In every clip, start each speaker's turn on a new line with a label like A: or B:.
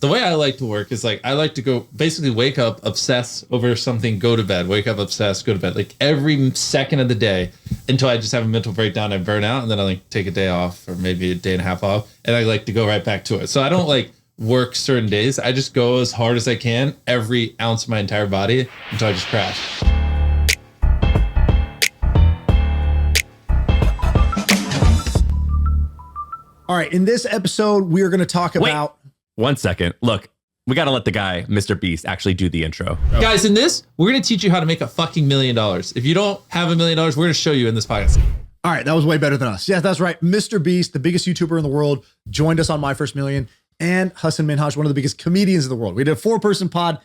A: the way I like to work is like I like to go basically wake up, obsess over something, go to bed, wake up, obsess, go to bed, like every second of the day until I just have a mental breakdown, I burn out, and then I like take a day off or maybe a day and a half off, and I like to go right back to it. So I don't like work certain days. I just go as hard as I can, every ounce of my entire body until I just crash.
B: All right, in this episode, we are going to talk about...
C: 1 second. Look, we got to let the guy, MrBeast, actually do the intro.
A: Oh. Guys, in this, we're going to teach you how to make a fucking $1 million. If you don't have $1 million, we're going to show you in this podcast.
B: All right, that was way better than us. Yeah, that's right. MrBeast, the biggest YouTuber in the world, joined us on My First Million. And Hassan Minhaj, one of the biggest comedians in the world. We did a 4-person pod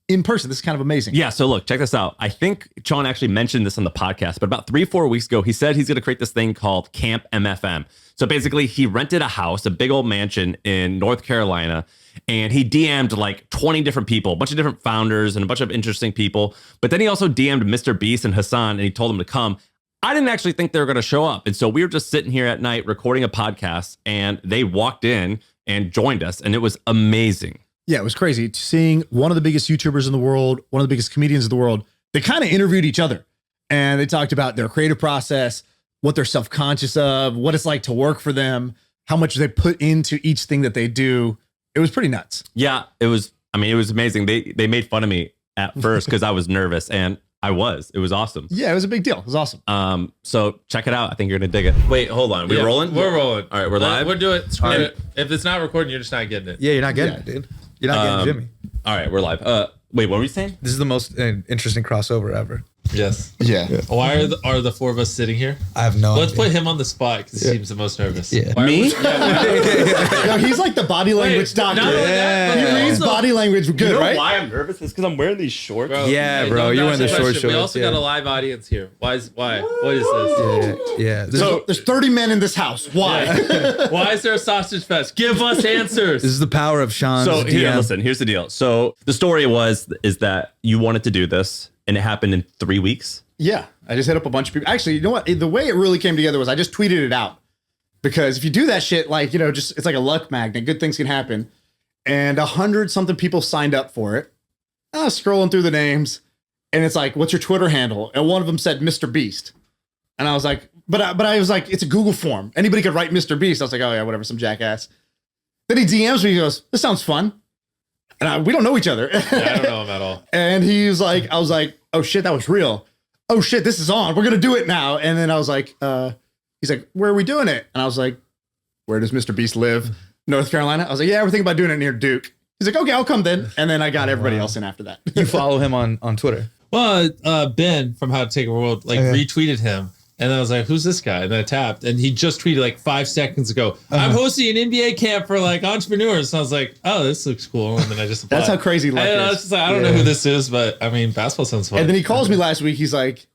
B: in person. This is kind of amazing.
C: Yeah, so look, check this out. I think Shaan actually mentioned this on the podcast, but about 3-4 weeks ago, he said he's going to create this thing called Camp MFM. So basically, he rented a house, a big old mansion in North Carolina, and he DM'd like 20 different people, a bunch of different founders and a bunch of interesting people. But then he also DM'd MrBeast and Hasan, and he told them to come. I didn't actually think they were going to show up. And so we were just sitting here at night recording a podcast, and they walked in and joined us, and it was amazing.
B: Yeah, it was crazy seeing one of the biggest YouTubers in the world, one of the biggest comedians in the world. They kind of interviewed each other, and they talked about their creative process, what they're self-conscious of, what it's like to work for them, how much they put into each thing that they do. It was pretty nuts.
C: Yeah, it was amazing. They made fun of me at first because I was nervous, and I was. It was awesome.
B: Yeah, it was a big deal. It was awesome.
C: So check it out. I think you're gonna dig it. Wait, hold on. We rolling?
A: We're rolling.
C: All right, we're live.
A: We're doing it. If it's not recording, you're just not getting it.
D: Yeah, you're not getting it, dude. You're not getting Jimmy.
C: All right, we're live. Wait, what were you saying?
D: This is the most interesting crossover ever.
A: Yes.
D: Yeah.
A: Why are the 4 of us sitting here?
D: I have no
A: Let's
D: idea.
A: put him on the spot because he seems the most nervous.
D: Yeah.
C: Me?
B: No, he's like the body language doctor.
A: not only that, but
B: He reads
A: also-
B: body language good,
C: You know
B: right?
C: why I'm nervous? It's because I'm wearing these shorts.
D: Yeah, bro,
A: don't
D: you're
A: ask
D: wearing the
A: that
D: short
A: question. We
D: shorts,
A: also
D: yeah.
A: got a live audience here. Why? What is this?
D: Yeah.
B: There's 30 men in this house. Why?
A: Why is there a sausage fest? Give us answers.
D: This is the power of Shaan's
C: So here,
D: DM.
C: listen, here's the deal. So the story is that you wanted to do this, and it happened in 3 weeks.
B: Yeah, I just hit up a bunch of people. Actually, you know what? The way it really came together was I just tweeted it out. Because if you do that shit, like, you know, just it's like a luck magnet. Good things can happen. And 100-something people signed up for it. I was scrolling through the names, and it's like, what's your Twitter handle? And one of them said MrBeast. And I was like, but I was like, it's a Google form. Anybody could write MrBeast. I was like, oh yeah, whatever, some jackass. Then he DMs me, he goes, this sounds fun. And we don't know each other.
A: Yeah, I don't know him at all.
B: And he was like, I was like, oh shit, that was real. Oh shit, this is on. We're going to do it now. And then I was like, he's like, where are we doing it? And I was like, where does MrBeast live? North Carolina? I was like, yeah, we're thinking about doing it near Duke. He's like, okay, I'll come then. And then I got everybody else in after that.
D: You follow him on Twitter.
A: Well, Ben from How to Take a World retweeted him. And then I was like, who's this guy? And then I tapped, and he just tweeted like 5 seconds ago, I'm hosting an NBA camp for like entrepreneurs. And I was like, oh, this looks cool. And then I just applied.
B: That's how crazy life
A: and
B: is.
A: I was just like, I don't know who this is, but I mean, basketball sounds fun.
B: And then he calls me last week. He's like,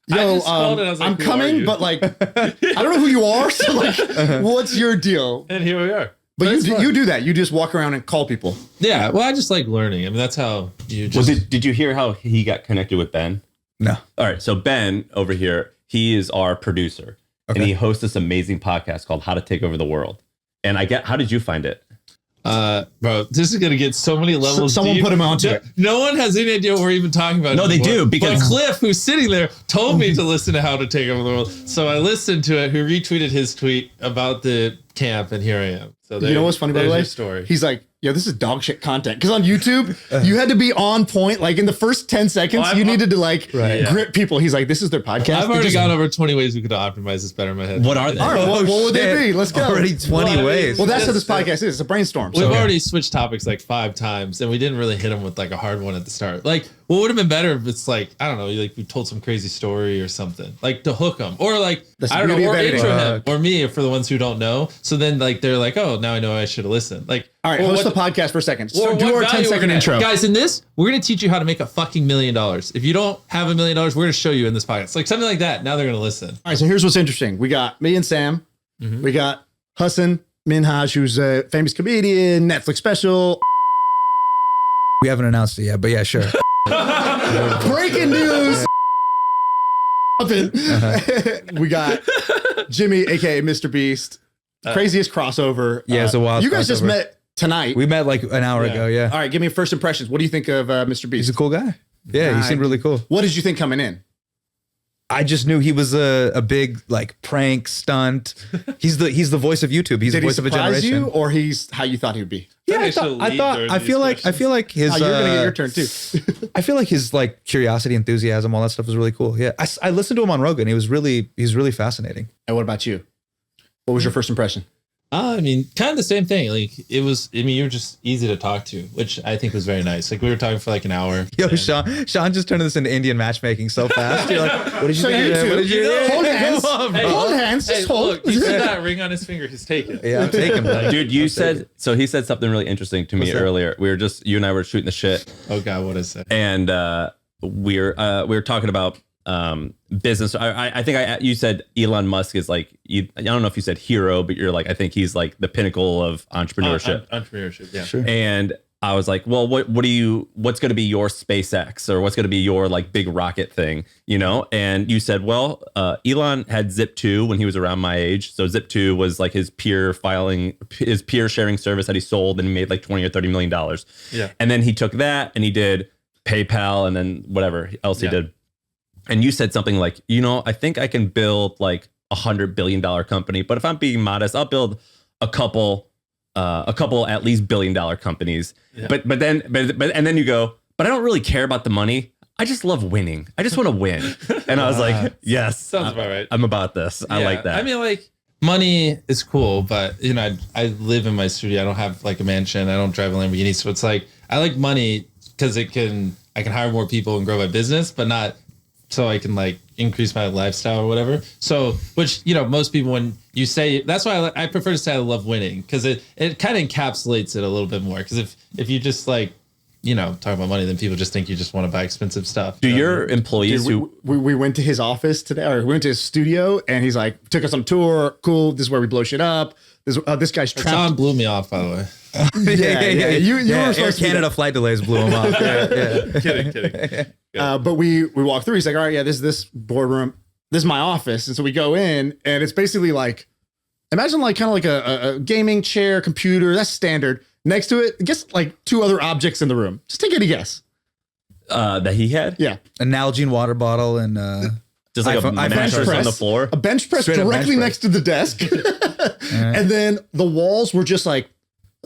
A: I
B: yo,
A: just called it, I was like,
B: I'm
A: who are
B: coming,
A: you?
B: but like, I don't know who you are. So like, what's your deal?
A: And here we are.
B: But
A: it's fun.
B: you do that. You just walk around and call people.
A: Yeah, well, I just like learning. I mean, that's how you
C: Well,
A: just...
C: did you hear how he got connected with Ben?
D: No.
C: All right, so Ben over here, he is our producer, and he hosts this amazing podcast called How to Take Over the World. And how did you find it?
A: Bro, this is gonna get so many levels.
B: Someone
A: deep.
B: put him onto it.
A: No one has any idea what we're even talking about.
C: No, they
A: anymore.
C: do, because-
A: but Cliff, who's sitting there, told me to listen to How to Take Over the World. So I listened to it. Who retweeted his tweet about the camp, and here I am. So
B: You know what's funny, by the way?
A: your story.
B: He's like, yo, this is dog shit content. Because on YouTube, you had to be on point. Like in the first 10 seconds,
A: Oh,
B: you needed to like
A: Right.
B: grip people. He's like, this is their podcast.
A: I've
B: They
A: already
B: just-
A: gone over 20 ways we could optimize this better in my head.
C: What are they?
B: All right, what would they be? Let's go.
D: Already 20
A: Well, I mean,
D: ways.
B: Well, that's what this
A: Yes.
B: podcast is. It's a brainstorm.
A: We've
B: So
A: already switched topics like 5 times, and we didn't really hit them with like a hard one at the start. Like, what would have been better if it's like, I don't know, like we told some crazy story or something, like to hook them, or like
B: That's
A: I
B: the
A: don't know,
B: beauty
A: or
B: of editing.
A: intro him, or me, for the ones who don't know. So then like they're like, oh, now I know I should have listened. Like,
B: all right,
A: or
B: host
A: what-
B: the podcast for a second.
A: or
B: So do
A: what
B: our
A: value
B: 10
A: we're
B: second
A: gonna-
B: intro.
A: Guys, in this, we're going to teach you how to make a fucking $1 million. If you don't have $1 million, we're going to show you in this podcast. Like something like that. Now they're going to listen.
B: All right, so here's what's interesting. We got me and Sam. We got Hassan Minhaj, who's a famous comedian, Netflix special.
D: We haven't announced it yet, but yeah, sure.
B: Breaking news. We got Jimmy, aka MrBeast. Craziest crossover.
D: Yeah, it's a wild
B: You guys just
D: crossover.
B: met tonight.
D: We met like an hour ago. Yeah.
B: All right, give me first impressions. What do you think of Mr. Beast?
D: He's a cool guy. Yeah, he seemed really cool.
B: What did you think coming in?
D: I just knew he was a big like prank stunt. He's the voice of YouTube. He's the voice of a generation.
B: You, or he's how you thought he would be?
D: Yeah, I feel like his.
B: Oh, you're gonna get your turn too.
D: I feel like his like curiosity, enthusiasm, all that stuff was really cool. Yeah, I listened to him on Rogan. He's really fascinating.
B: And what about you? What was your first impression?
A: I mean, kind of the same thing. Like it was. I mean, you were just easy to talk to, which I think was very nice. Like we were talking for like an hour.
D: Yo, Shaan just turned this into Indian matchmaking so fast. You're like, what did you think? What did you
B: hold hands? Hold hands. Just hold.
A: Look, you see that ring on his finger? He's taken.
D: Yeah, I'm taking that.
C: Dude, he said something really interesting to me earlier. You and I were shooting the shit.
A: Oh God, what is it?
C: And we were talking about business. I think you said Elon Musk is like, I don't know if you said hero, but you're like, I think he's like the pinnacle of entrepreneurship.
A: Entrepreneurship, yeah.
D: Sure.
C: And I was like, well, what's going to be your SpaceX or what's going to be your like big rocket thing, you know? And you said, well, Elon had Zip2 when he was around my age. So Zip2 was like his peer sharing service that he sold and he made like $20 or $30 million.
A: Yeah.
C: And then he took that and he did PayPal and then whatever else he did. And you said something like, I think I can build like $100 billion company, but if I'm being modest, I'll build a couple at least $1 billion companies. Yeah. But then you go, but I don't really care about the money. I just love winning. I just want to win. And I was like, yes,
A: sounds about right.
C: I'm about this. I like that.
A: I mean, like money is cool, but I live in my studio. I don't have like a mansion. I don't drive a Lamborghini. So it's like, I like money because I can hire more people and grow my business, but not so I can like increase my lifestyle or whatever. So, which, most people, when you say, that's why I prefer to say I love winning, because it kind of encapsulates it a little bit more. Because if you just like, talk about money, then people just think you just want to buy expensive stuff.
C: Do your employees
B: we went to his office today, or we went to his studio, and he's like, took us on tour. Cool. This is where we blow shit up. This guy's trapped.
A: Tom blew me off, by the way.
B: Yeah. You were supposed
D: Air
B: to
D: Canada flight delays blew him off. Yeah.
A: Kidding.
B: But we walk through. He's like, all right, yeah, this is this boardroom. This is my office. And so we go in, and it's basically like, imagine like kind of like a gaming chair, computer. That's standard. Next to it, guess like two other objects in the room. Just take any guess.
C: That he had?
B: Yeah.
D: An Nalgene water bottle and
C: just like a mattress on the floor.
B: A bench press directly next to the desk. And then the walls were just like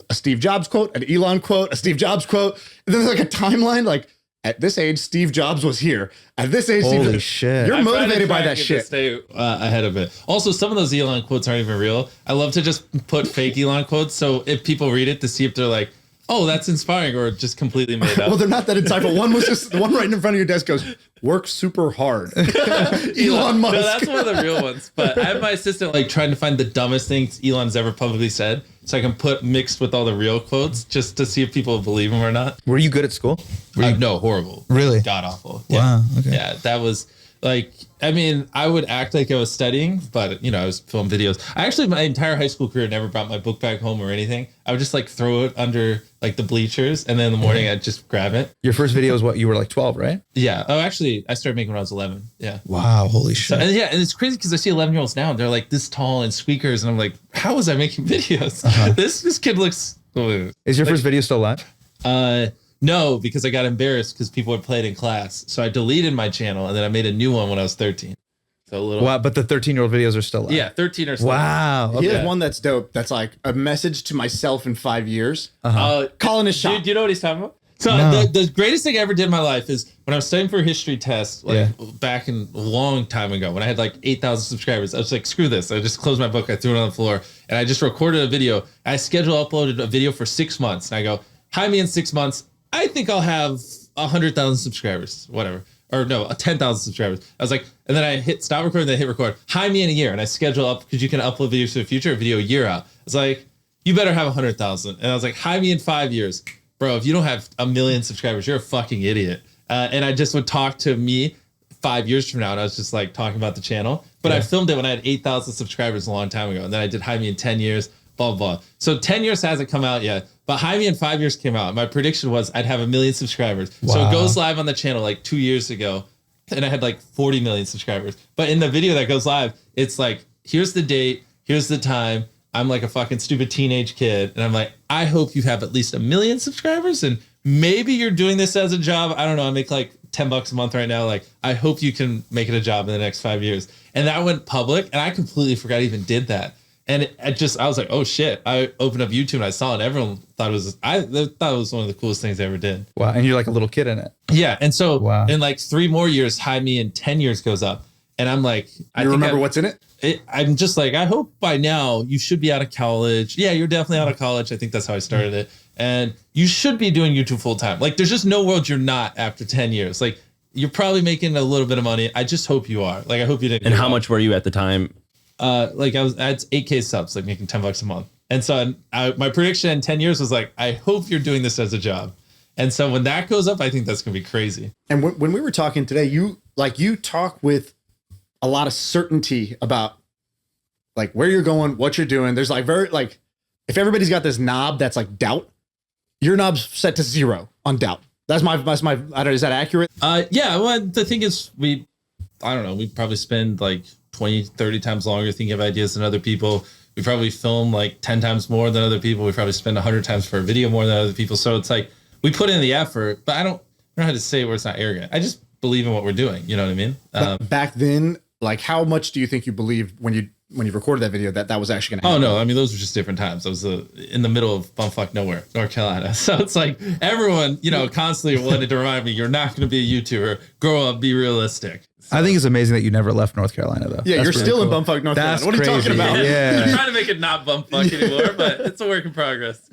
B: a Steve Jobs quote, an Elon quote, a Steve Jobs quote. And then there's like a timeline like, at this age, Steve Jobs was here. At this age,
D: holy shit.
B: You're motivated by that shit.
A: Stay ahead of it. Also, some of those Elon quotes aren't even real. I love to just put fake Elon quotes. So if people read it to see if they're like, oh, that's inspiring, or just completely made up.
B: Well, they're not that insightful. One was just the one right in front of your desk goes, work super hard. Elon Musk.
A: No, that's one of the real ones. But I have my assistant like trying to find the dumbest things Elon's ever publicly said, so I can put mixed with all the real quotes just to see if people believe him or not.
D: Were you good at school?
A: No, horrible.
D: Really?
A: God awful.
D: Wow.
A: Yeah.
D: Okay.
A: Yeah, that was like, I mean, I would act like I was studying, but I was filming videos. I actually, my entire high school career, never brought my book back home or anything. I would just like throw it under like the bleachers, and then in the morning I'd just grab it.
D: Your first video was what? You were like 12, right?
A: Yeah. Oh, actually, I started making when I was 11. Yeah.
D: Wow. Holy shit.
A: And it's crazy because I see 11-year-olds now, and they're like this tall and squeakers, and I'm like, how was I making videos? This kid looks.
D: Is your first video still live?
A: No, because I got embarrassed because people would play it in class. So I deleted my channel, and then I made a new one when I was 13. So a little.
D: Wow, but the 13-year-old videos are still live.
A: Yeah, 13 or so.
D: Wow.
B: He has one that's dope. That's like a message to myself in 5 years. Calling his shot.
A: Do you know what he's talking about? So the greatest thing I ever did in my life is when I was studying for a history test, back in a long time ago, when I had like 8,000 subscribers. I was like, screw this. I just closed my book. I threw it on the floor, and I just recorded a video. I uploaded a video for 6 months, and I go, hi, me in 6 months. I think I'll have 100,000 subscribers, whatever. Or no, 10,000 subscribers. I was like, and then I hit stop recording, then hit record. Hi me in a year. And I schedule up, because you can upload videos to the future, a video a year out. It's like, you better have 100,000. And I was like, hi me in 5 years. Bro, if you don't have 1 million subscribers, you're a fucking idiot. And I just would talk to me 5 years from now, and I was just like talking about the channel. But I filmed it when I had 8,000 subscribers a long time ago. And then I did hi me in 10 years, blah, blah. So 10 years hasn't come out yet. But Hi Me in 5 years came out. My prediction was I'd have 1 million subscribers. Wow. So it goes live on the channel like 2 years ago, and I had like 40 million subscribers. But in the video that goes live, it's like, here's the date, here's the time, I'm like a fucking stupid teenage kid. And I'm like, I hope you have at least 1 million subscribers and maybe you're doing this as a job. I don't know. I make like $10 a month right now. Like, I hope you can make it a job in the next 5 years. And that went public and I completely forgot I even did that. And I was like, oh shit. I opened up YouTube and I saw it. Everyone thought it was one of the coolest things I ever did.
D: Wow. And you're like a little kid in it.
A: Yeah. And so
D: Wow.
A: in like 3 more years, High Me in 10 years goes up. And I'm like,
B: You remember what's in it?
A: I'm just like, I hope by now you should be out of college. Yeah, you're definitely out of college. I think that's how I started it. And you should be doing YouTube full time. Like, there's just no world you're not after 10 years. Like, you're probably making a little bit of money. I just hope you are. Like, I hope you didn't.
C: And how much were you at the time?
A: Like, I had 8K subs, like making $10 a month. And so my prediction in 10 years was like, I hope you're doing this as a job. And so when that goes up, I think that's going to be crazy.
B: And when we were talking today, you talk with a lot of certainty about like where you're going, what you're doing. There's like if everybody's got this knob that's like doubt, your knob's set to 0 on doubt. That's my, I don't know, is that accurate?
A: Yeah. Well, the thing is we probably spend like 20, 30 times longer thinking of ideas than other people. We probably film like 10 times more than other people. We probably spend 100 times for a video more than other people. So it's like, we put in the effort, but I don't know how to say where it's not arrogant. I just believe in what we're doing. You know what I mean?
B: Back then, like how much do you think you believed when you recorded that video that was actually going to happen?
A: Oh no, I mean those were just different times. I was in the middle of bumfuck nowhere, North Carolina. So it's like everyone, constantly wanted to remind me, you're not going to be a YouTuber. Grow up, be realistic. So,
D: I think it's amazing that you never left North Carolina though.
B: Yeah,
D: That's
B: you're
D: pretty
B: still
D: cool.
B: in bumfuck North
D: That's
B: Carolina. What are you talking about?
D: Yeah.
A: I'm trying to make it not bumfuck anymore, but it's a work in progress.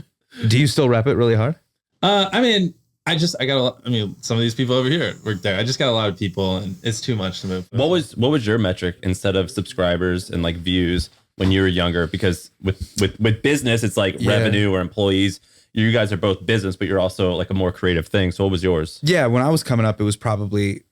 D: Do you still rep it really hard?
A: I mean, I got a lot. I mean, some of these people over here work there. I just got a lot of people, and it's too much to move.
C: What was your metric instead of subscribers and like views when you were younger? Because with business, it's like revenue or employees. You guys are both business, but you're also like a more creative thing. So what was yours?
D: Yeah, when I was coming up, it was probably,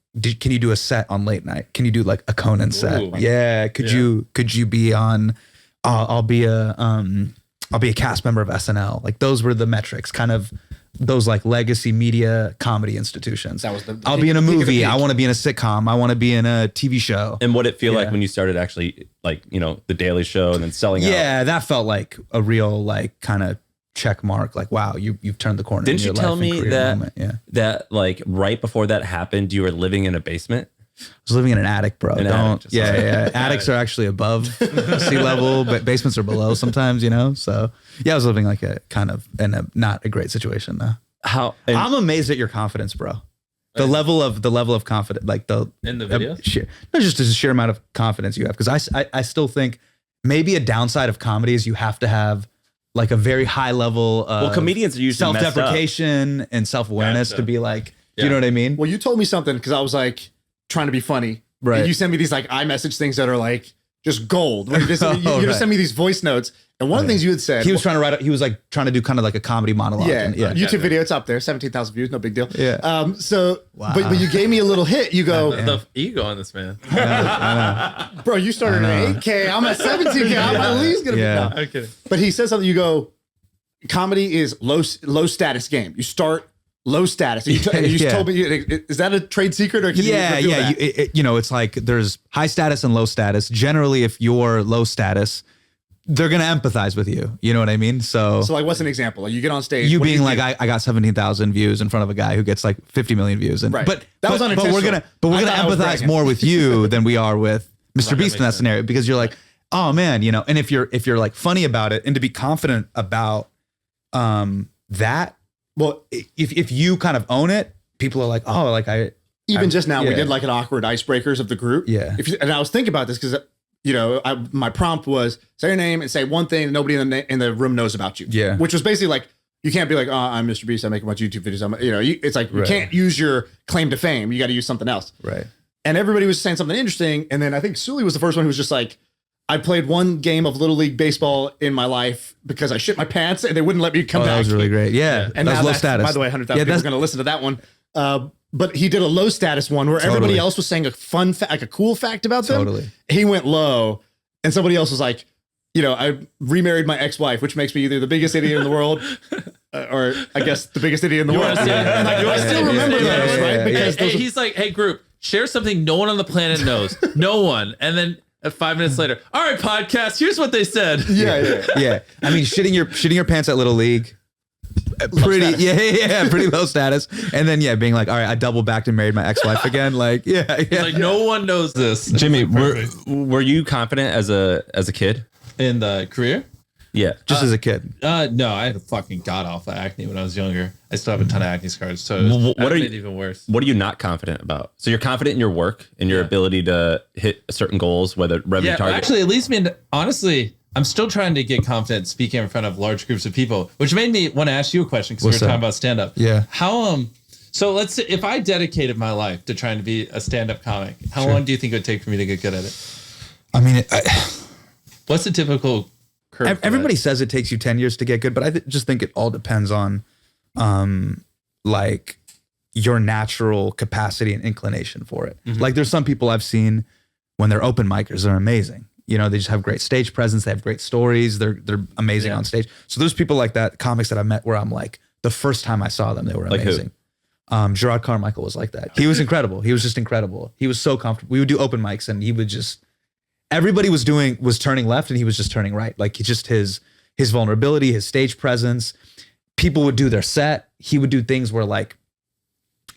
D: can you do a set on late night? Can you do like a Conan set?
A: Ooh.
D: Yeah. Could you be on? I'll be a cast member of SNL. Like those were the metrics, kind of those like legacy media comedy institutions.
B: That was the
D: I'll be in a movie. I want to be in a sitcom. I want to be in a TV show.
C: And what it feel like when you started actually like, the Daily Show and then selling out?
D: Yeah, that felt like a real like kind of check mark. Like, wow, you've turned the corner.
C: Didn't
D: in
C: you
D: your
C: tell
D: life
C: me
D: and
C: that,
D: moment. Yeah.
C: that like right before that happened, you were living in a basement?
D: I was living in an attic, bro.
C: Attic,
D: Yeah. Attics are actually above sea level, but basements are below sometimes, So yeah, I was living like a kind of in a not a great situation though. I'm amazed at your confidence, bro. The level of confidence, like
A: in the video,
D: no, just the sheer amount of confidence you have. Because I still think maybe a downside of comedy is you have to have like a very high level of
C: comedians are usually
D: self-deprecation and self-awareness to be like, do you know what I mean?
B: Well, you told me something because I was like trying to be funny.
D: Right.
B: And you sent me these like iMessage things that are like just gold. Where you just send me these voice notes. And one of the things you had said,
D: he was like trying to do kind of like a comedy monologue.
B: Yeah, YouTube video, it's up there, 17,000 views, no big deal.
D: Yeah.
B: But you gave me a little hit. You go,
A: the ego on this man.
D: I know.
B: bro, you started at 8K. I'm at 17K. I'm at least gonna be down.
A: I'm kidding.
B: But he said something. You go, comedy is low status game. You start low status. You told me, is that a trade secret or can you reveal that?
D: It's like there's high status and low status. Generally, if you're low status, they're gonna empathize with you. You know what I mean? So
B: like, what's an example? Like you get on stage,
D: you being like, I got 17,000 views in front of a guy who gets like 50 million views, and
B: Right.
D: but
B: That was unintentional.
D: But we're
B: I
D: gonna
B: thought I was
D: empathize
B: bragging.
D: more with you than we are with Mr.
A: Right,
D: Beast in that
A: makes
D: scenario, because you're like, oh man, and if you're like funny about it and to be confident about that. Well, if you kind of own it, people are like, oh, like
B: even just now, we
D: yeah.
B: did like an awkward icebreakers of the group.
D: Yeah.
B: And I was thinking about this because, my prompt was say your name and say one thing that nobody in the room knows about you.
D: Yeah.
B: Which was basically like, you can't be like, oh, I'm Mr. Beast. I make a bunch of YouTube videos. It's like, you
D: Right.
B: can't use your claim to fame. You got to use something else.
D: right.
B: And everybody was saying something interesting. And then I think Sully was the first one who was just like, I played one game of Little League baseball in my life because I shit my pants and they wouldn't let me come back.
D: That was really great. Yeah.
B: And
D: that
B: now
D: was low status.
B: By the way, 100,000 people are going to listen to that one. But he did a low status one where everybody
D: Totally.
B: else was saying a fun, like a cool fact about them.
D: Totally.
B: He went low, and somebody else was like, I remarried my ex-wife, which makes me either the biggest idiot in the world, or I guess the biggest idiot in the world. And I still remember those, right? Because
A: He's like, hey, group, share something no one on the planet knows. No one. And then At 5 minutes later, all right, podcast. Here's what they said.
D: Yeah. I mean, shitting your pants at Little League. Pretty low status. And then being like, all right, I double backed and married my ex-wife again. Like,
A: Like no one knows this.
C: Jimmy, were you confident as a kid
A: in the career?
C: Yeah,
D: just as a kid.
A: No, I had a fucking god awful acne when I was younger. I still have a ton of acne scars, so
C: what are you
A: even worse?
C: What are you not confident about? So you're confident in your work and your ability to hit certain goals, whether revenue target.
A: Actually, it leads me into, honestly, I'm still trying to get confident speaking in front of large groups of people, which made me want to ask you a question because we were talking about stand up.
D: Yeah.
A: How so let's say if I dedicated my life to trying to be a stand up comic, how long do you think it would take for me to get good at it?
D: I mean,
A: what's the typical curve?
D: Everybody says it takes you 10 years to get good, but I just think it all depends on like your natural capacity and inclination for it. Like there's some people I've seen when they're open micers, they're amazing. You know, they just have great stage presence. They have great stories. They're amazing on stage. So there's people like that, comics that I've met where I'm like, the first time I saw them, they were amazing. Gerard Carmichael was like that. He was incredible. He was just incredible. He was so comfortable. We would do open mics and he would just, everybody was turning left and he was just turning right. Like his vulnerability, his stage presence. People would do their set. He would do things where like,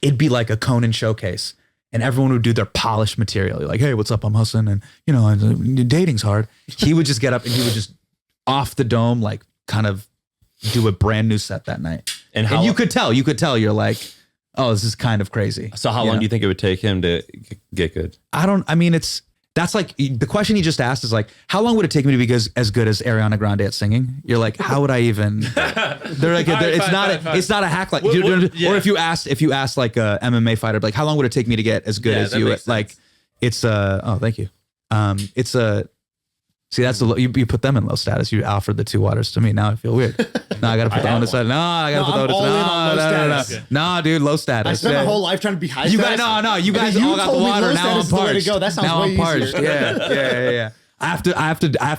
D: it'd be like a Conan showcase. And everyone would do their polished material. You're like, hey, what's up? I'm Hasan. And, you know, dating's hard. He would just get up and he would just off the dome, like kind of do a brand new set that night. And you could tell, you're like, oh, this is kind of crazy.
C: So how long do you think it would take him to get good?
D: That's like the question he just asked is like, how long would it take me to be as good as Ariana Grande at singing? You're like, how would I even? They're like, it's not a hack like. Or if you asked like a MMA fighter, like, how long would it take me to get as good as you? Like, it's oh, thank you. It's a. See, that's you put them in low status. You offered the two waters to me. Now I feel weird. No, I gotta put that on the side. No, I gotta put that on. No, dude, low status.
B: I spent my whole life trying to be high status.
D: You guys all got the water. Now I'm parched.
B: That sounds
D: now
B: way
D: I'm parched.
B: easier.
D: Yeah. I have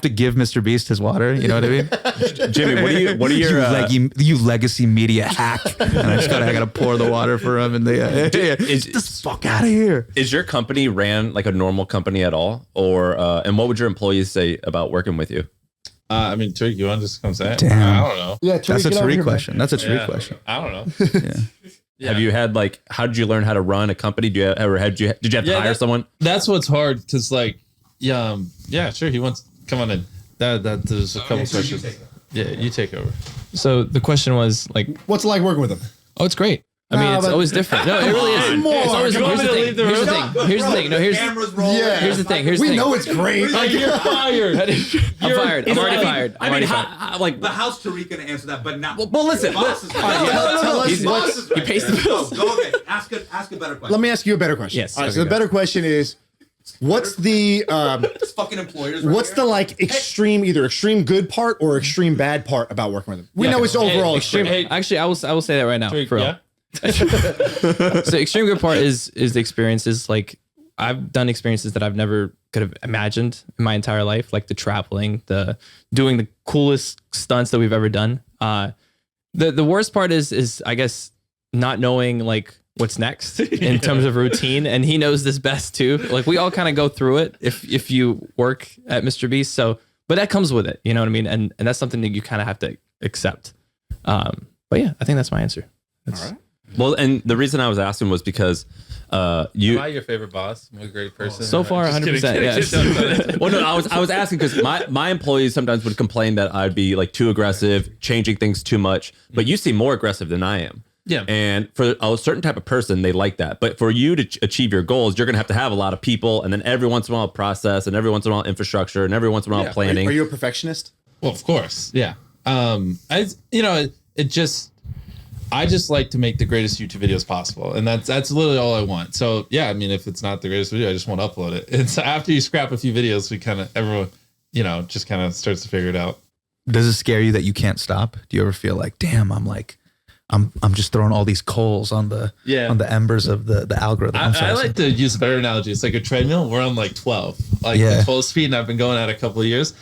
D: to give MrBeast his water. You know what I mean?
C: Jimmy, what are your
D: you legacy media hack? And I gotta pour the water for him. And get the fuck out of here.
C: Is your company ran like a normal company at all, or and what would your employees say about working with you?
A: I mean, Tariq, you want to just come say it?
D: Damn.
A: I don't know.
B: Yeah, Tariq,
D: that's a Tariq question. That's a Tariq question.
A: I don't know.
C: Have you had like? How did you learn how to run a company? Did you have to hire someone?
A: That's what's hard because like. Yeah, sure. He wants. Come on in. There's a couple questions. You take over.
E: So the question was like,
B: what's it like working with him?
E: oh, it's great. I mean, it's always different. No, it really is. It's always, here's the thing. Here's the thing. No, here's the thing.
B: We know it's great.
A: Like you're fired.
E: I'm fired. I'm already fired.
C: I mean, like
F: the house Tariq gonna answer that, but not.
C: Well, listen.
B: Tell us
E: He pays the bills.
F: Go ahead. Ask a better question.
B: Let me ask you a better question.
E: Yes.
B: All right, so the better question is, what's the
F: This fucking employers? Right
B: what's
F: here?
B: the like extreme, either extreme good part or extreme bad part about working with him? We know it's overall extreme.
E: Actually, I will say that right now.
A: Tariq,
E: For real. So extreme good part is the experiences. Like I've done experiences that I've never could have imagined in my entire life, like the traveling, the doing the coolest stunts that we've ever done. The worst part is I guess not knowing like what's next in terms of routine, and he knows this best too. Like we all kind of go through it if you work at MrBeast. So, but that comes with it, you know what I mean? And that's something that you kind of have to accept. But yeah, I think that's my answer. All right.
C: Well, and the reason I was asking was because
A: Am I your favorite boss? I'm a great person.
E: So far, 100%. Yes.
C: Well, no, I was asking because my employees sometimes would complain that I'd be like too aggressive, changing things too much. But you seem more aggressive than I am.
A: Yeah.
C: And for a certain type of person, they like that. But for you to achieve your goals, you're going to have a lot of people, and then every once in a while process, and every once in a while infrastructure, and every once in a while planning.
B: Are you a perfectionist?
A: Well, of course. Yeah. I just like to make the greatest YouTube videos possible, and that's literally all I want. So yeah, I mean, if it's not the greatest video, I just want to upload it. And so after you scrap a few videos, everyone, just kind of starts to figure it out.
D: Does it scare you that you can't stop? Do you ever feel like, damn, I'm just throwing all these coals on the embers of the algorithm?
A: I like to use a better analogy. It's like a treadmill. We're on like 12, the 12 speed, and I've been going at a couple of years.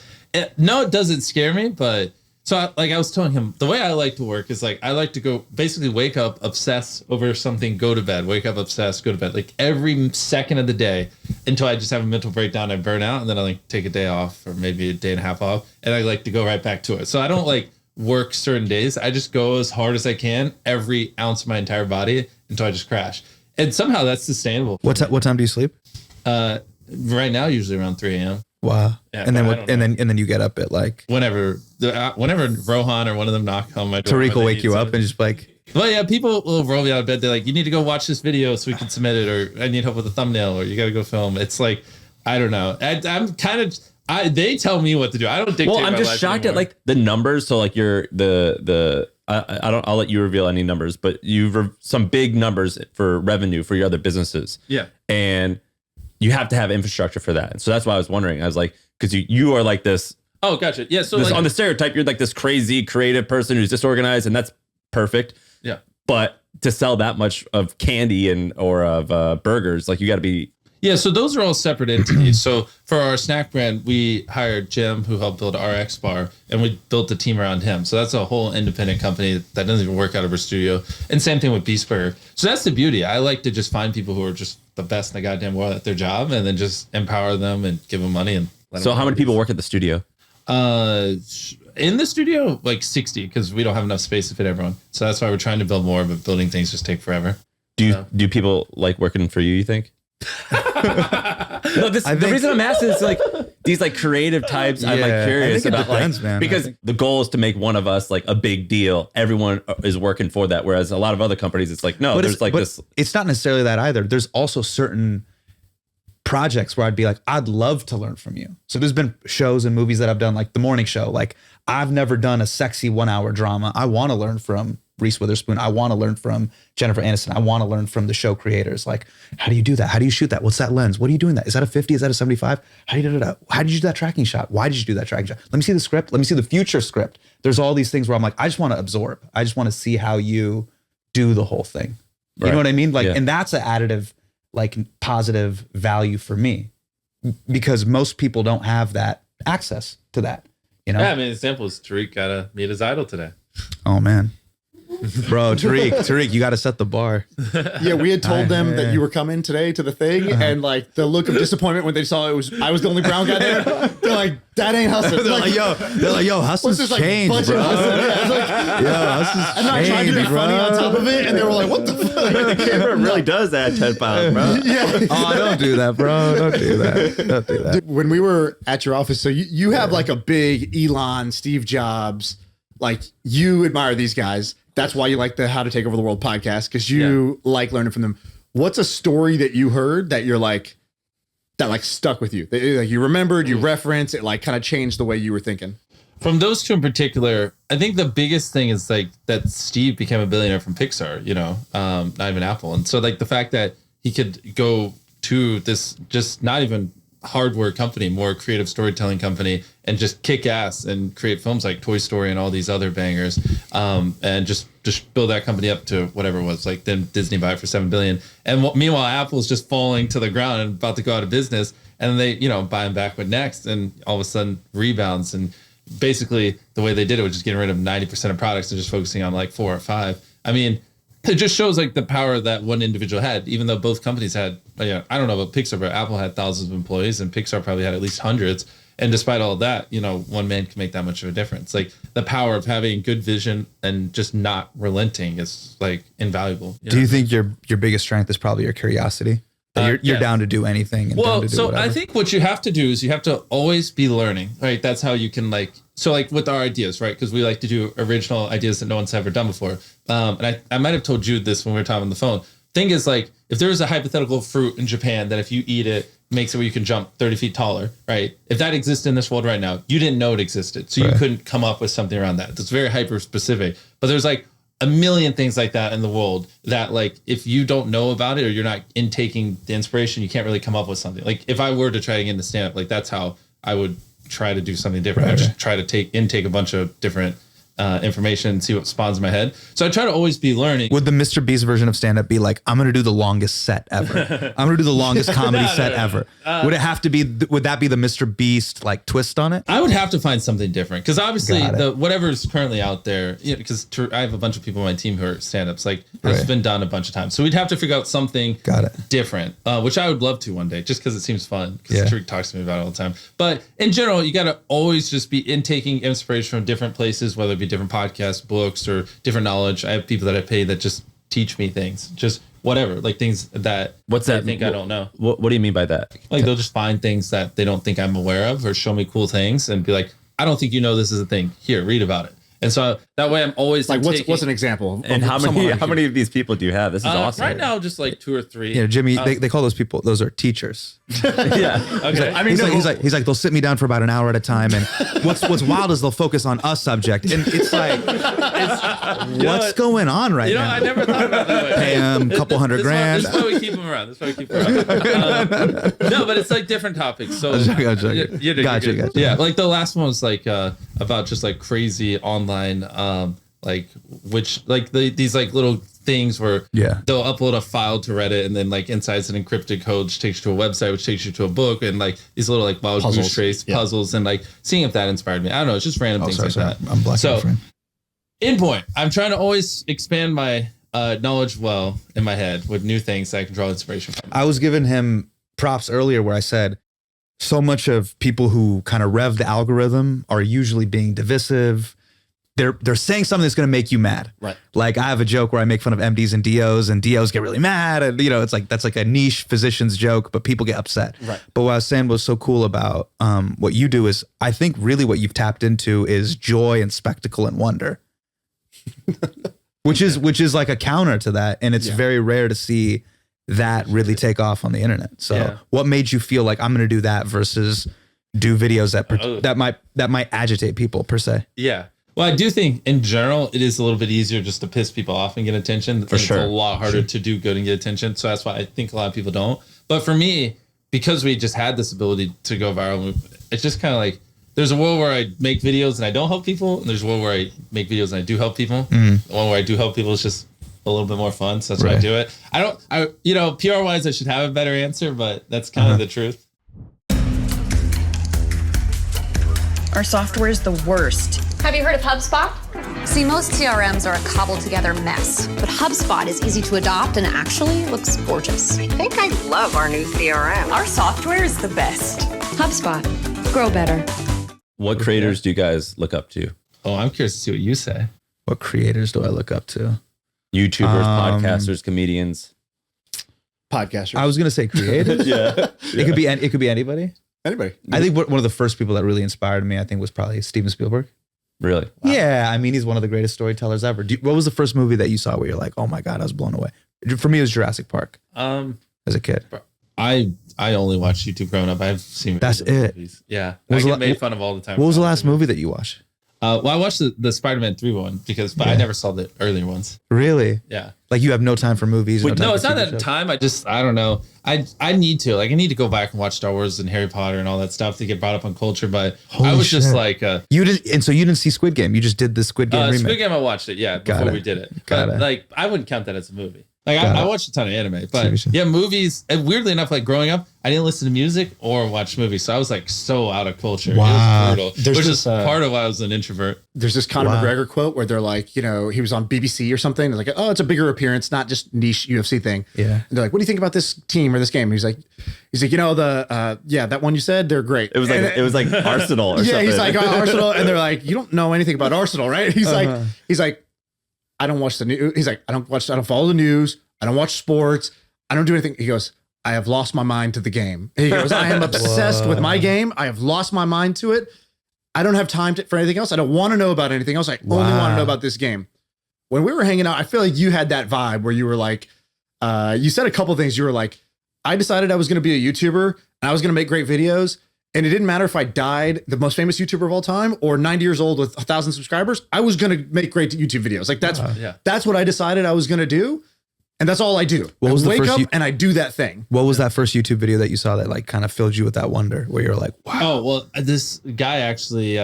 A: No, it doesn't scare me, but So I was telling him, the way I like to work is like, I like to go basically wake up, obsess over something, go to bed, wake up, obsess, go to bed, like every second of the day until I just have a mental breakdown. I burn out and then I like take a day off or maybe a day and a half off. And I like to go right back to it. So I don't like work certain days. I just go as hard as I can, every ounce of my entire body until I just crash. And somehow that's sustainable.
D: What time do you sleep?
A: Right now, usually around 3 a.m.
D: Wow.
A: Yeah,
D: and then and then you get up at like
A: whenever Rohan or one of them knock on my door.
D: Tariq will wake you up and just like.
A: Well, yeah, people will roll me out of bed. They're like, you need to go watch this video so we can submit it, or I need help with the thumbnail, or you got to go film. It's like, I don't know. I'm kind of, they tell me what to do. I don't dictate.
C: Well, I'm just shocked at like the numbers. So like I'll let you reveal any numbers, but you've some big numbers for revenue for your other businesses.
A: Yeah.
C: And you have to have infrastructure for that. And so that's why I was wondering. I was like, because you are like this.
A: Oh, gotcha. Yeah. So
C: on the stereotype, you're like this crazy creative person who's disorganized, and that's perfect.
A: Yeah.
C: But to sell that much of candy or of burgers, like you got to be.
A: Yeah. So those are all separate entities. So for our snack brand, we hired Jim, who helped build RX Bar, and we built a team around him. So that's a whole independent company that doesn't even work out of our studio. And same thing with Beast Burger. So that's the beauty. I like to just find people who are just the best in the goddamn world at their job, and then just empower them and give them money. And
C: so how many people work at the studio?
A: In the studio, like 60, because we don't have enough space to fit everyone. So that's why we're trying to build more, but building things just take forever.
C: Do people like working for you think? No, the reason I'm asking is like these like creative types. I'm like curious about depends, man. Because the goal is to make one of us like a big deal. Everyone is working for that. Whereas a lot of other companies, it's like, no, but there's like this.
D: It's not necessarily that either. There's also certain projects where I'd be like, I'd love to learn from you. So there's been shows and movies that I've done, like The Morning Show. Like I've never done a sexy 1 hour drama. I want to learn from Reese Witherspoon. I want to learn from Jennifer Aniston. I want to learn from the show creators. Like, how do you do that? How do you shoot that? What's that lens? What are you doing that? Is that a 50? Is that a 75? How do you do that? How did you do that tracking shot? Why did you do that tracking shot? Let me see the script. Let me see the future script. There's all these things where I'm like, I just want to absorb. I just want to see how you do the whole thing. You know what I mean? Like, and that's an additive, like positive value for me, because most people don't have that access to that. You know?
A: Yeah, I mean, the example is Tariq got to meet his idol today.
D: Oh man. Bro, Tariq, you got to set the bar.
B: Yeah, we had told them that you were coming today to the thing, and like the look of disappointment when they saw I was the only brown guy there. They're like, that ain't Hassan.
D: They're like, yo, Hassan's changed, bro. Hassan's
B: I'm not trying to be funny on top of it, and they were like, what the fuck?
C: The camera really does add 10 pounds, bro.
B: Yeah.
D: Oh, don't do that, bro. Don't do that. Don't do that.
B: Dude, when we were at your office, so you have like a big Elon, Steve Jobs, like you admire these guys. That's why you like the How to Take Over the World podcast, because you like learning from them. What's a story that you heard that you're like, that like stuck with you? That, like you remembered, you referenced, it like kind of changed the way you were thinking?
A: From those two in particular, I think the biggest thing is like that Steve became a billionaire from Pixar, you know, not even Apple. And so like the fact that he could go to this just not even hardware company, more creative storytelling company, and just kick ass and create films like Toy Story and all these other bangers, and just build that company up to whatever it was. Like then Disney buy it for $7 billion, and meanwhile Apple's just falling to the ground and about to go out of business, and they buy them back with Next, and all of a sudden rebounds. And basically the way they did it was just getting rid of 90% of products and just focusing on like 4 or 5. I mean, it just shows like the power that one individual had, even though both companies had, I don't know about Pixar, but Apple had thousands of employees and Pixar probably had at least hundreds. And despite all of that, one man can make that much of a difference. Like the power of having good vision and just not relenting is like invaluable.
D: Do you think your biggest strength is probably your curiosity? That you're down to do anything. And down to do whatever?
A: I think what you have to do is you have to always be learning, right? That's how you can like with our ideas, right? Because we like to do original ideas that no one's ever done before. And I might have told Jude this when we were talking on the phone. Thing is, like, if there was a hypothetical fruit in Japan that if you eat it, makes it where you can jump 30 feet taller, right? If that exists in this world right now, you didn't know it existed. So you couldn't come up with something around that. It's very hyper specific. But there's like a million things like that in the world that like, if you don't know about it or you're not intaking the inspiration, you can't really come up with something. Like if I were to try to get into stand-up, like that's how I would try to do something different. I just try to intake a bunch of different information, see what spawns in my head. So I try to always be learning.
D: Would the Mr. Beast version of stand-up be like, I'm going to do the longest set ever. I'm going to do the longest comedy set ever. Would it have to be, would that be the Mr. Beast like twist on it?
A: I would have to find something different because obviously
D: Got it.
A: whatever's currently out there, because I have a bunch of people on my team who are stand-ups, like it's been done a bunch of times. So we'd have to figure out something different, which I would love to one day just because it seems fun because Tariq talks to me about it all the time. But in general, you got to always just be taking inspiration from different places, whether it be different podcasts, books, or different knowledge. I have people that I pay that just teach me things, just whatever, like things that I think I don't know.
C: What do you mean by that?
A: Like they'll just find things that they don't think I'm aware of or show me cool things and be like, I don't think you know this is a thing. Here, read about it. And so that way I'm always
B: like, what's an example?
C: And how many of these people do you have? This is awesome.
A: Right now, just like 2 or 3.
D: Yeah, Jimmy, they call those people, those are teachers.
C: Yeah.
A: Okay.
B: I mean,
D: he's like, they'll sit me down for about an hour at a time. And what's wild is they'll focus on a subject. And it's like, what's going on right now?
A: I never thought about that way.
D: Pay him a couple $100 grand.
A: That's why we keep them around. No, but it's like different topics. So
D: I'm joking. Gotcha.
A: Yeah, like the last one was like about just like crazy online these like little things where they'll upload a file to Reddit and then like inside's an encrypted code which takes you to a website which takes you to a book and like these little like wild goose trace puzzles and like seeing if that inspired me. I don't know, it's just random things like that.
D: I'm black.
A: So in point, I'm trying to always expand my knowledge well in my head with new things that I can draw inspiration from.
D: I was giving him props earlier where I said so much of people who kind of rev the algorithm are usually being divisive. They're saying something that's going to make you mad.
B: Right.
D: Like I have a joke where I make fun of MDs and DOs get really mad. And, it's like, that's like a niche physician's joke, but people get upset.
B: Right.
D: But what I was saying was so cool about what you do is I think really what you've tapped into is joy and spectacle and wonder, which is like a counter to that. And it's very rare to see that really take off on the internet. So what made you feel like I'm going to do that versus do videos that might agitate people per se?
A: Yeah. Well, I do think in general, it is a little bit easier just to piss people off and get attention. For sure. It's a lot harder to do good and get attention. So that's why I think a lot of people don't. But for me, because we just had this ability to go viral, it's just kind of like, there's a world where I make videos and I don't help people. And there's a world where I make videos and I do help people. The one where I do help people is just a little bit more fun. So that's why I do it. PR wise, I should have a better answer, but that's kind of the truth.
G: Our software is the worst.
H: Have you heard of HubSpot? See, most CRMs are a cobbled together mess, but HubSpot is easy to adopt and actually looks gorgeous.
G: I think I love our new CRM. Our software is the best.
H: HubSpot. Grow better.
C: What creators do you guys look up to?
A: Oh, I'm curious to see what you say.
D: What creators do I look up to?
C: YouTubers, podcasters, comedians.
B: Podcasters.
D: I was going to say creators. It could be anybody.
B: Anybody.
D: I think one of the first people that really inspired me, I think, was probably Steven Spielberg.
C: Really? Wow.
D: Yeah, I mean, he's one of the greatest storytellers ever. What was the first movie that you saw where you're like, oh my God, I was blown away? For me, it was Jurassic Park. As a kid.
A: I only watched YouTube growing up. I've seen
D: That's it.
A: Movies. Yeah.
D: I
A: get made fun of all the time.
D: What was the last movie that you watched?
A: Well, I watched the Spider-Man 3 one but I never saw the earlier ones.
D: Really?
A: Yeah.
D: Like you have no time for movies?
A: No, it's not that time. I don't know. I need to. Like I need to go back and watch Star Wars and Harry Potter and all that stuff to get brought up on culture. But I was just like...
D: you didn't see Squid Game. You just did the Squid Game remake.
A: Squid Game, I watched it, before we did it. But like, I wouldn't count that as a movie. Like I watched a ton of anime, but movies. And weirdly enough, like growing up, I didn't listen to music or watch movies, so I was like so out of culture.
D: Wow.
A: It was brutal. Which is part of why I was an introvert.
B: There's this Conor McGregor quote where they're like, he was on BBC or something. They're like, oh, it's a bigger appearance, not just niche UFC thing.
D: Yeah.
B: And they're like, what do you think about this team or this game? And he's like, that one you said, they're great.
C: It was like Arsenal or something.
B: He's like, Arsenal, and they're like, you don't know anything about Arsenal, right? He's like, I don't watch the news. He's like, I don't follow the news. I don't watch sports. I don't do anything. He goes, I have lost my mind to the game. He goes, I am obsessed with my game. I have lost my mind to it. I don't have time for anything else. I don't want to know about anything else. I only want to know about this game. When we were hanging out, I feel like you had that vibe where you were like, you said a couple things. You were like, I decided I was going to be a YouTuber and I was going to make great videos. And it didn't matter if I died, the most famous YouTuber of all time, or 90 years old with 1,000 subscribers. I was going to make great YouTube videos. Like that's what I decided I was going to do. And that's all I do. I wake up and I do that thing.
D: What was that first YouTube video that you saw that like kind of filled you with that wonder where you're like, wow?
A: Oh, well, this guy actually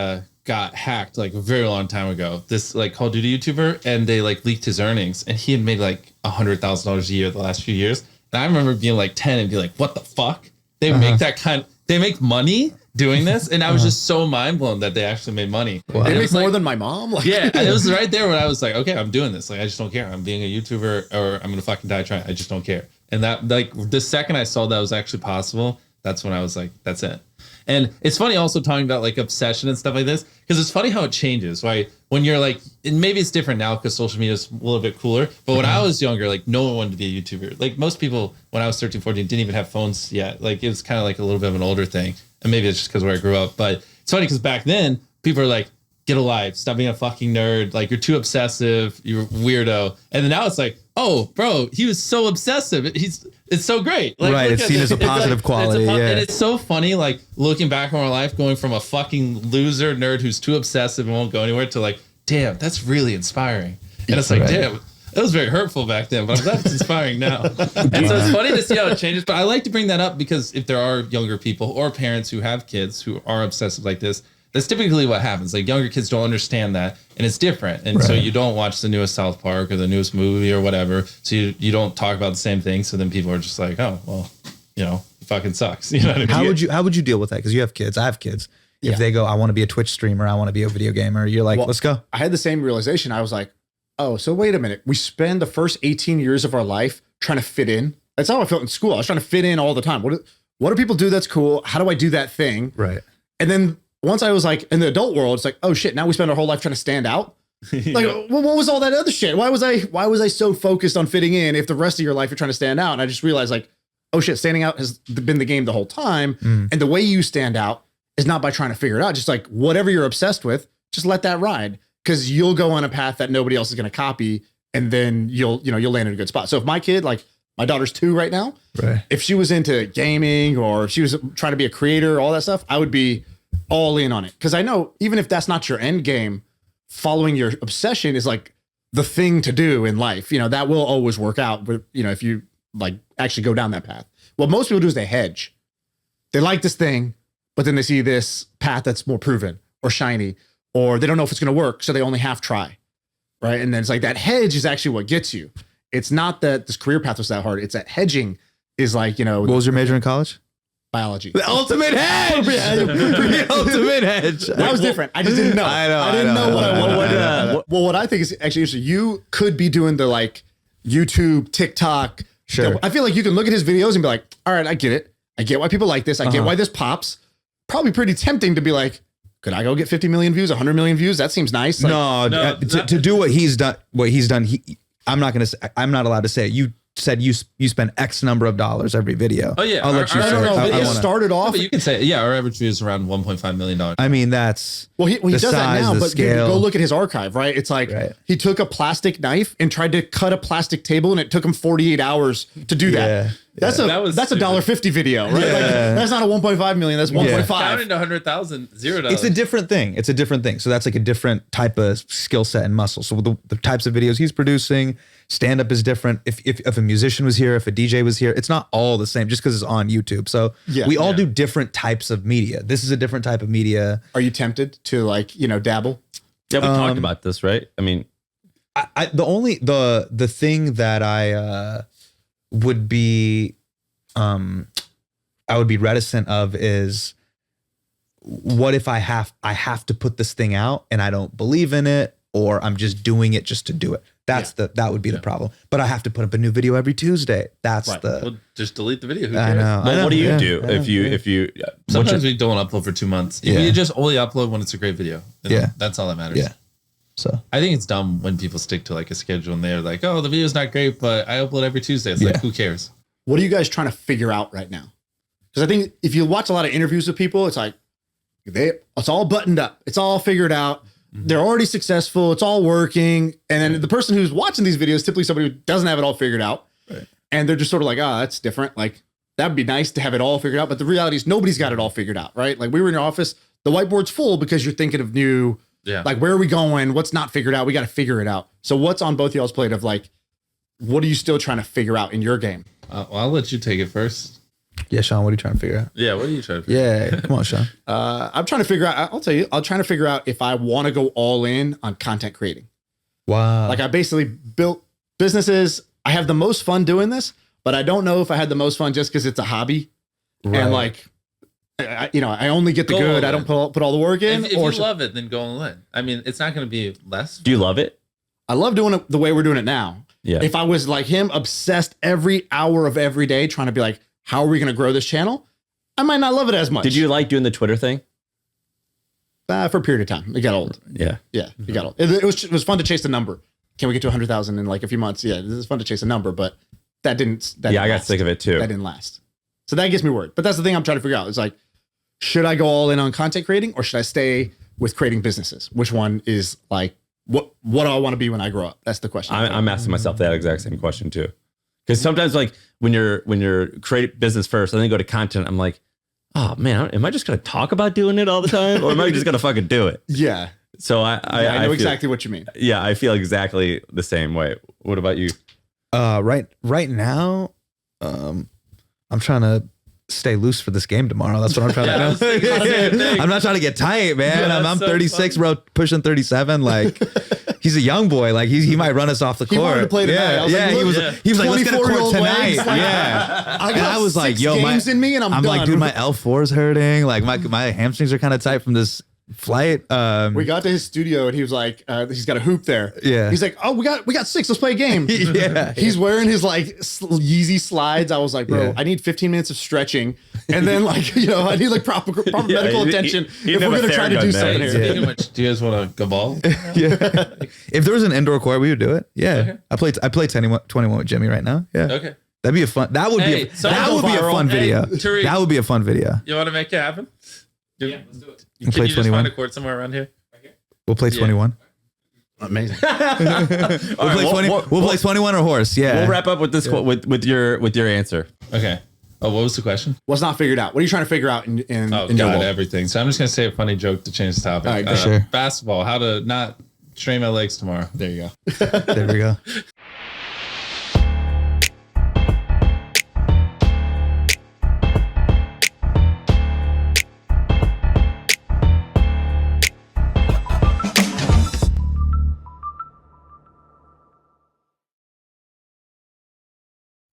A: got hacked like a very long time ago. This like Call of Duty YouTuber, and they like leaked his earnings, and he had made like $100,000 a year the last few years. And I remember being like 10 and be like, what the fuck? They make that they make money doing this, and I was just so mind blown that they actually made money.
B: Wow. They make more than my mom. Like,
A: yeah, and it was right there when I was like, okay, I'm doing this. Like, I just don't care. I'm being a YouTuber, or I'm gonna fucking die trying. I just don't care. And that, like, the second I saw that was actually possible, that's when I was like, that's it. And it's funny also talking about like obsession and stuff like this, because it's funny how it changes, right? When you're like, and maybe it's different now because social media is a little bit cooler, but when I was younger, like no one wanted to be a YouTuber. Like most people, when I was 13, 14, didn't even have phones yet. Like it was kind of like a little bit of an older thing. And maybe it's just because where I grew up. But it's funny because back then, people are like, get a life, stop being a fucking nerd. Like you're too obsessive, you're a weirdo. And then now it's like, oh, bro, he was so obsessive. It's so great. Like,
D: right, it's seen as a positive quality. Yeah.
A: And it's so funny, like looking back on our life, going from a fucking loser nerd who's too obsessive and won't go anywhere to like, damn, that's really inspiring. And it's like, damn, it was very hurtful back then, but I'm glad it's inspiring now. And so it's funny to see how it changes. But I like to bring that up because if there are younger people or parents who have kids who are obsessive like this, that's typically what happens. Like younger kids don't understand that, and it's different. And so you don't watch the newest South Park or the newest movie or whatever. So you don't talk about the same thing. So then people are just like, oh, well, you know, it fucking sucks. You know what I mean?
D: How would you deal with that? Because you have kids. I have kids. If they go, I want to be a Twitch streamer, I want to be a video gamer, you're like, let's go.
B: I had the same realization. I was like, oh, so wait a minute. We spend the first 18 years of our life trying to fit in. That's how I felt in school. I was trying to fit in all the time. What do people do that's cool? How do I do that thing?
D: Right.
B: And then once I was like in the adult world, it's like, oh shit, now we spend our whole life trying to stand out. Like, well, what was all that other shit? Why was I so focused on fitting in if the rest of your life you're trying to stand out? And I just realized like, oh shit, standing out has been the game the whole time. And the way you stand out is not by trying to figure it out. Just like whatever you're obsessed with, just let that ride. Because you'll go on a path that nobody else is going to copy, and then you'll land in a good spot. So if my kid, like my daughter's 2 right now, if she was into gaming or if she was trying to be a creator, all that stuff, I would be all in on it. Because I know even if that's not your end game, following your obsession is like the thing to do in life. You know, that will always work out. But you know, if you like actually go down that path, what most people do is they hedge. They like this thing, but then they see this path that's more proven or shiny, or they don't know if it's going to work, so they only half try, right? And then it's like that hedge is actually what gets you. It's not that this career path was that hard. It's that hedging is like, you know.
D: What was your major in college?
B: Biology.
D: The ultimate hedge. The ultimate hedge.
B: That was different. I just didn't know. I didn't know what I wanted. Well, what I think is actually interesting, you could be doing the like YouTube, TikTok.
D: Sure.
B: I feel like you can look at his videos and be like, all right, I get it. I get why people like this. I get why this pops. Probably pretty tempting to be like, could I go get 50 million views, 100 million views? That seems nice. Like,
D: to do what he's done, I'm not allowed to say it. You said you spend X number of dollars every video.
A: Oh yeah,
D: I'll let you say it.
B: It started off.
A: But you can say, yeah, our average view is around $1.5 million.
D: I mean, that's
B: he does that now, but
D: scale.
B: Go look at his archive, right? It's like he took a plastic knife and tried to cut a plastic table, and it took him 48 hours to do that. That's a $1.50 video, right? Like, that's not a 1.5 million. That's 1.5.
A: Counting to 100,000, $0.
D: It's a different thing. So that's like a different type of skill set and muscle. So the types of videos he's producing, stand up is different. If a musician was here, if a DJ was here, it's not all the same just because it's on YouTube. So we all do different types of media. This is a different type of media.
B: Are you tempted to like, you know, dabble?
C: Yeah, we talked about this, right? I mean,
D: the thing that I would be reticent of is, what if I have to put this thing out and I don't believe in it, or I'm just doing it just to do it. That would be the problem. But I have to put up a new video every Tuesday. Well,
A: just delete the video. Who
D: cares?
A: I
D: know.
C: Well, what do you do if you
A: sometimes we don't upload for 2 months. We just only upload when it's a great video. That's all that matters.
D: Yeah. So
A: I think it's dumb when people stick to like a schedule and they're like, oh, the video's not great, but I upload every Tuesday. It's like, who cares?
B: What are you guys trying to figure out right now? Because I think if you watch a lot of interviews with people, it's like it's all buttoned up. It's all figured out. They're already successful. It's all working. And then the person who's watching these videos, typically somebody who doesn't have it all figured out. Right. And they're just sort of like, oh, that's different. Like, that'd be nice to have it all figured out. But the reality is nobody's got it all figured out, right? Like, we were in your office, the whiteboard's full because you're thinking of new, like, where are we going? What's not figured out? We got to figure it out. So what's on both y'all's plate of like, what are you still trying to figure out in your game?
A: Well, I'll let you take it first.
D: Yeah, Shaan, what are you trying to figure out?
A: Yeah, what are you trying to figure out?
D: Yeah, come on, Shaan.
B: I'm trying to figure out. I'll tell you. I'm trying to figure out if I want to go all in on content creating.
D: Wow.
B: Like I basically built businesses. I have the most fun doing this, but I don't know if I had the most fun just because it's a hobby.
D: Right.
B: And like, I only get the
A: Go
B: good.
A: all
B: I don't put all the work in.
A: If you love it, then go all in. I mean, it's not going to be less.
C: Do you love it?
B: I love doing it the way we're doing it now.
C: Yeah.
B: If I was like him, obsessed every hour of every day, trying to be like, how are we going to grow this channel? I might not love it as much.
C: Did you like doing the Twitter thing?
B: For a period of time? It got old.
C: Yeah.
B: Yeah, it got old. It was fun to chase the number. Can we get to 100,000 in like a few months? Yeah, this is fun to chase a number, but that didn't.
C: I got
B: last.
C: sick of it too.
B: That didn't last. So that gets me worried. But that's the thing I'm trying to figure out. It's like, should I go all in on content creating or should I stay with creating businesses? Which one is like, what do I want to be when I grow up? That's the question.
C: I'm asking myself that exact same question too. Because sometimes like when you're create business first and then go to content, I'm like, oh man, am I just going to talk about doing it all the time? Or am I just going to fucking do it?
B: Yeah.
C: So I
B: know
C: feel,
B: exactly what you mean.
C: Yeah, I feel exactly the same way. What about you?
D: Right now, I'm trying to stay loose for this game tomorrow. That's what I'm trying to do. I'm not trying to get tight, man.
A: Yeah,
D: I'm
A: so
D: 36, bro, pushing 37. Like, he's a young boy. Like, he might run us off the court.
B: He wanted to play tonight. I was like,
D: he was like, let's get a court
B: 24-year-old
D: tonight.
B: legs, like,
D: Yeah.
B: I got
D: And I was like,
B: 6
D: yo,
B: games in me and I'm done.
D: like, dude, my L4 is hurting. Like, my hamstrings are kind of tight from this flight.
B: We got to his studio and he was like, he's got a hoop there.
D: Yeah.
B: He's like, oh, we got 6. Let's play a game.
D: Yeah.
B: He's wearing his like Yeezy slides. I was like, bro,
D: Yeah.
B: I need 15 minutes of stretching. And then like, I need like proper medical attention
C: he
B: if we're
C: have a
B: going to try to do
C: Theragun,
B: something
C: man.
B: here.
A: Speaking of which, do you guys want to go ball?
D: Yeah. If there was an indoor court, we would do it. Yeah.
A: Okay.
D: I play 21 with Jimmy right now. Yeah.
A: Okay.
D: That'd be a fun. That would
A: Hey,
D: be a,
A: so
D: that
A: go
D: would be a
B: viral.
D: fun
A: Hey,
D: video.
A: Tariq.
D: That would be a fun video.
A: You want to make it happen?
E: Yeah, let's do it.
A: Can
D: play
A: you just
D: 21?
A: find a court somewhere around here?
D: We'll play 21.
B: Amazing.
D: We'll play 20. We'll play 21 or horse. Yeah.
C: We'll wrap up with this with your answer.
A: Okay. Oh, what was the question?
B: What's not figured out? What are you trying to figure out in
A: Oh,
B: your
A: God,
B: world?
A: everything. So I'm just going to say a funny joke to change the topic.
B: All right, go.
D: Sure.
A: Basketball, how to not strain my legs tomorrow.
B: There you go.
D: There we go.